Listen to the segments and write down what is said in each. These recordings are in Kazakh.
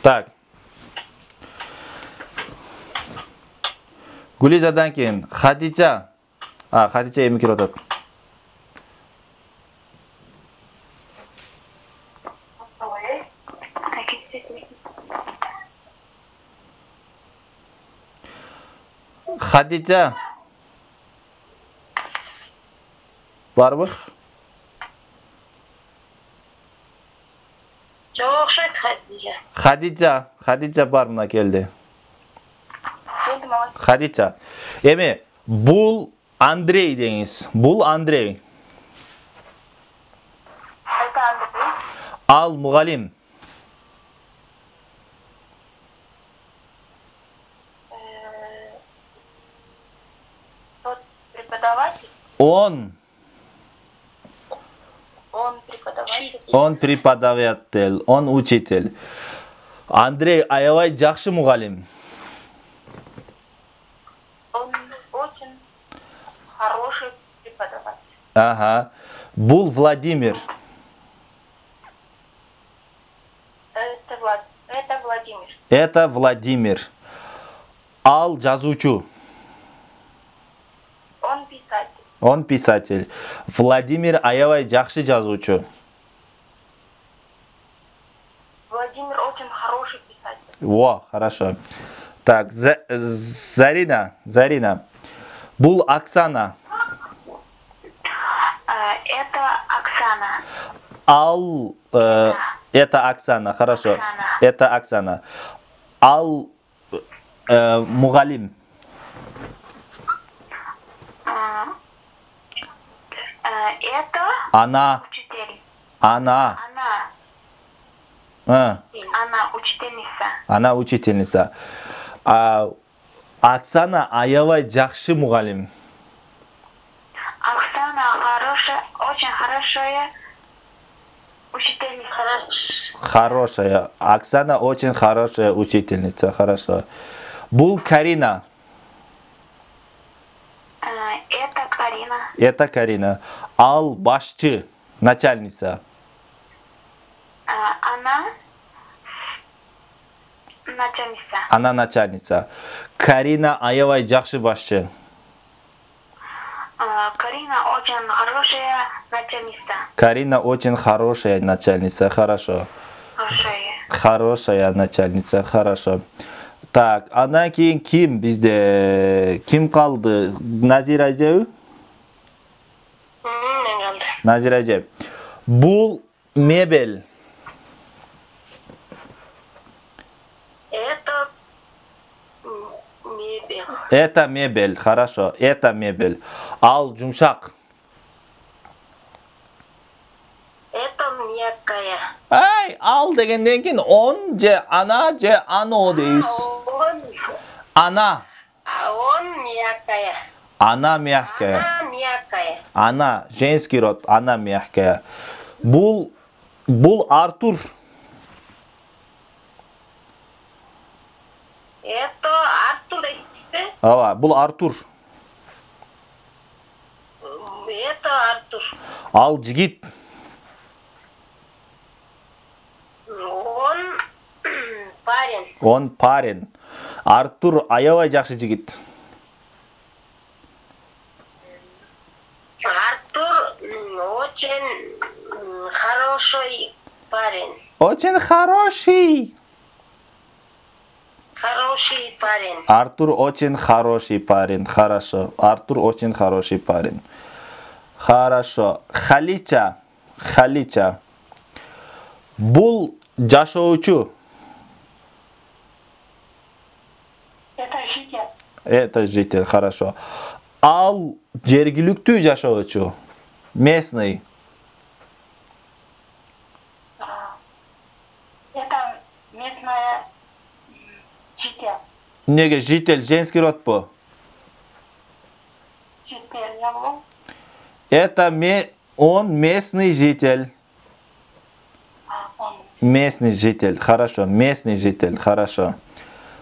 Так. Guliza'dan keyin Xadija. Xadija endi keladi. Xadija. Barmi? Çok o'xshaydi Xadija. Xadija barmına keldi. Keldim og'ay. Xadija. Emi, bul Andrey deyiz. Bul Andrey. Aytamiz. Al muallim. Тот преподаватель. On Он преподаватель. prepodavatel, on uchitel. Andrey ayavay yaxshi muallim. Он очень хороший преподаватель. Aha. Bul Vladimir. Это Владимир. Это Vladimir. Al жазуучу. Он писатель. Он писатель. Vladimir ayavay yaxshi жазуучу. Владимир очень хороший писатель. Во, хорошо. Так, Зарина. Bul Оксана. Это Оксана. Al это Оксана, хорошо. Это Оксана. Al muallim. Это Она. учитель. Она. Она учительница. Она учительница. Оксана ayavay yaxshi muallim. Оксана хорошая, очень хорошая учительница. Хорошая. Оксана очень хорошая учительница. Хорошо. Bul Карина. Это Карина. Это Карина. Al başçı. Начальница. Она начальница. Она начальница. Карина ayavay yaxshi başçı. Карина очень хорошая начальница. Карина очень хорошая начальница. Хорошо. Хорошая начальница. Хорошо. Так, андан кейін kim bizde? Kim kaldı? Nazira Acev? Men kaldı. Nazira Acev. Bul mebel. Это мебель. Это мебель. Хорошо. Это мебель. Al yumuşak. Это мягкая. Ay, al degenden keyin on ce ana ce ano deyiz. Ana. Он мягкая. Ana mягкая. Она мягкая. Ana. Женский род. Ana mягкая. Bul Artur. Это Артур дейсізбе? Ава, bul Artur. Это Артур. Al jigit. Он парень. On парень. Artur ayavay жақсы jigit. Артур очень хороший парень. Очень хороший. Хороший парень. Артур очень хороший парень. Хорошо. Артур очень хороший парень. Хорошо. Халича. Bul жашоочу. Это житель. Это житель. Хорошо. Al жергиликтүү жашоочу. Местный. Это местная житель. Неге житель женский род bu? Житель, я был. Он местный житель. Он. Местный житель. Хорошо. Местный житель. Хорошо.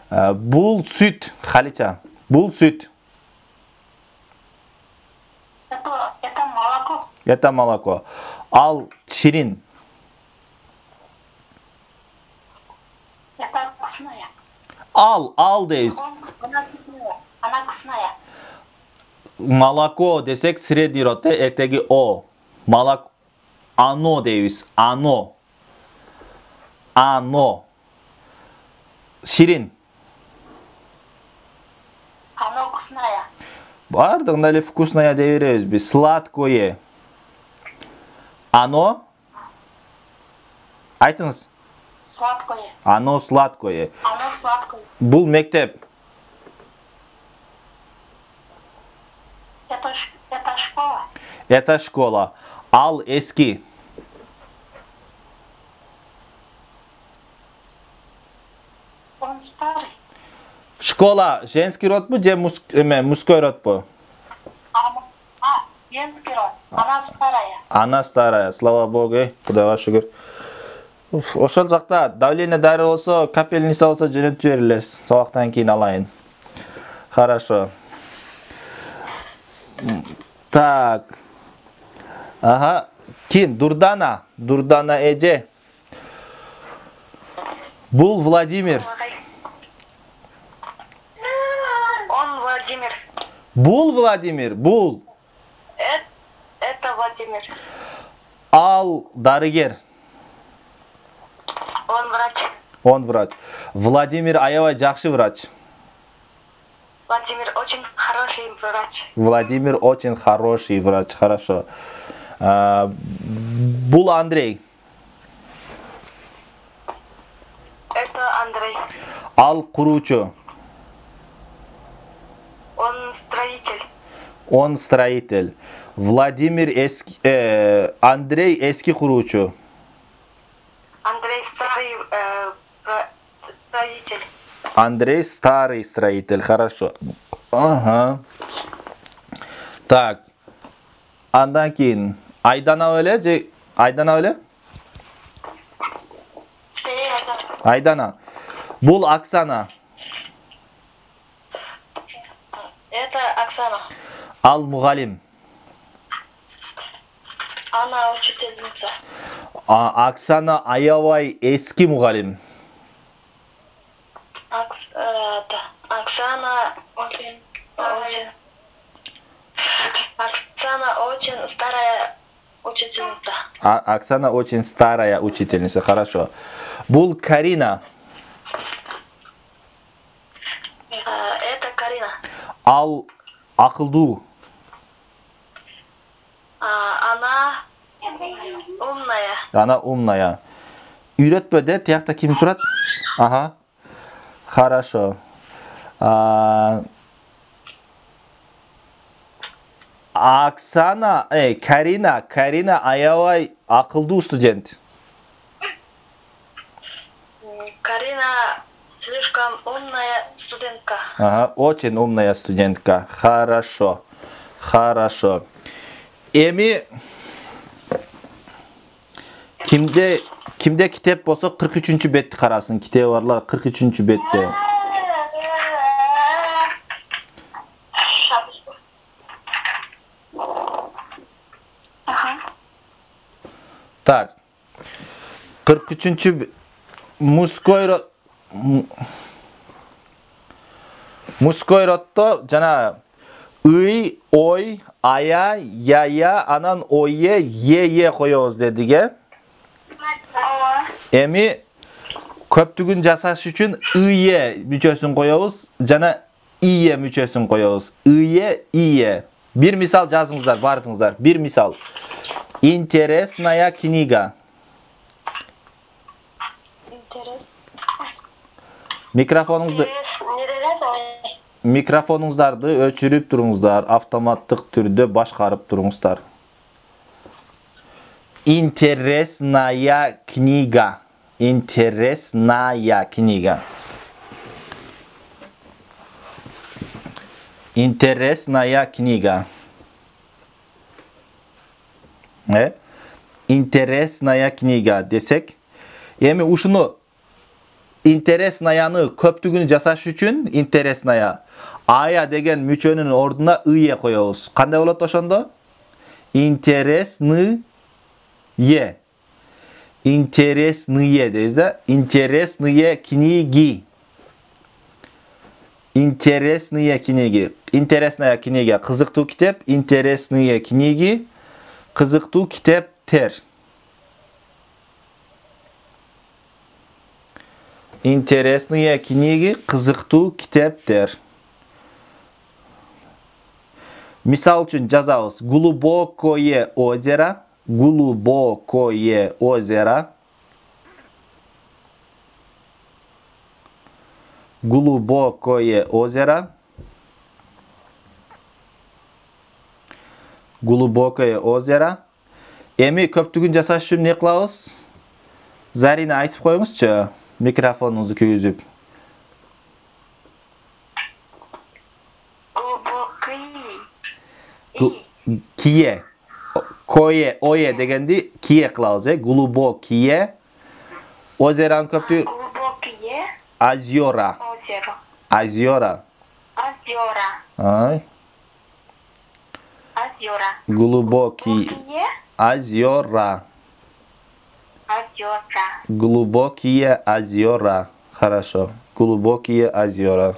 Bul süt. Халича. Bul süt. Это молоко. Это молоко. Al şirin. Это вкусная. Al дейбиз. Она вкусная. Она вкусная. Молоко десек средний род, эртеги о. Молоко. Ано дейбиз. Ано. Ано. Ширин. Оно вкусная. Бардығында эле вкусная дей беребиз биз. Сладкое. Ано? Айтыңыз. Сладкое. Ано сладкое. Оно сладкое. Бул мектеп. Это школа. Это школа. Ал эски. Он старый. Школа женский род бу же мужской род бу? Женский род. Она старая. Ана старая. Слава Богу. Кудайга шүгүр. Ошол жакта давление дары болсо, капельница болсо жөнөтүп жиберилесиз. Сабактан кийин алайын. Хорошо. Так. Ага. Ким? Дурдана. Дурдана эже. Бул Владимир. Он Владимир. Бул Владимир. Бул. Это Владимир. Ал дарыгер. Он врач. Он врач. Владимир аябай жакшы врач. Владимир очень хороший врач. Владимир очень хороший врач. Хорошо. Бул Андрей. Это Андрей. Ал куруучу. Он строитель. Он строитель. Владимир Андрей эски куруучу. Андрей старый строитель. Андрей старый строитель. Хорошо. Ага. Так. Андан кийин Айдана эле же Айдана эле? Айдана. Бул Оксана. Это Оксана. Ал мугалим. Она учительница. Оксана аябай эски мугалим. Оксана очень старая учительница. Оксана очень старая учительница. Хорошо. Бул Карина. Это Карина. Ал акылдуу. Она умная. Она умная. Үйрөтпө де, тиякта ким турат? Ага. Хорошо. Оксана, Карина аябай акылдуу студент. Карина слишком умная студентка. Ага, очень умная студентка. Хорошо. Хорошо. Эми кимде китеп болсо 43-чү бетти карасын. Китеби барлар 43-чү бетте. Так. 43-чү мужской роддо жана ый, ой, ая, яя, анан ойе, е коебуз дедик, э? Эми көптүгүн жасаш үчүн ые мүчөсүн коебуз жана ие мүчөсүн коебуз. Ие, ие. Бир мисал жазыңыздар, бардыңыздар. Бир мисал. Интересная книга. Микрофонуңуздарды өчүрүп туруңуздар, автоматтык түрдө башкарып туруңуздар. Интересная книга. Интересная книга. Интересная книга. Интересная книга десек. Эми ушуну интереснаяны көптүгүн жасаш үчүн интересная ая деген мүчөнүн ордуна ые коебуз. Кандай болот ошондо? Интересные. Интересные дейбиz да. Интересные книги. Интересные книги. Интересная книга. Кызыктуу китеп. Интересные книги. Кызыктуу китептер. Интересные книги. Кызыктуу китептер. Misal üçün жазабыз. Глубокое озеро. Глубокое озеро. Глубокое озеро. Глубокое озеро. Эми көптүгүн жасаш үчүн не кылабыз? Зарина айтып коюңузчу, микрофонуңузду күйгүзүп. Кие. Кое, ое дегенди кие кылабыз, глубокие. Озерон көптүгүн Глубокие озера. озеро. Озера. Озера. Ай. Озера. Глубокие озера. Озера. Глубокие озера. Хорошо. Глубокие озера.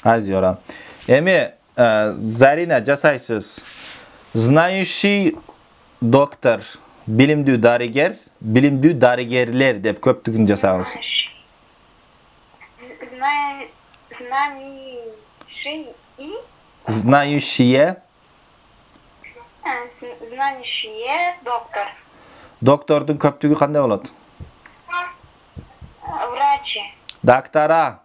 Озера. Эми Зарина жасайсыз. Знающий доктор, билимдүү дарыгер, билимдүү дарыгерлер деп көптүгүн жасаңыз. Знающие. Знающие доктор. Доктордун көптүгү кандай болот? Врачи. Доктора.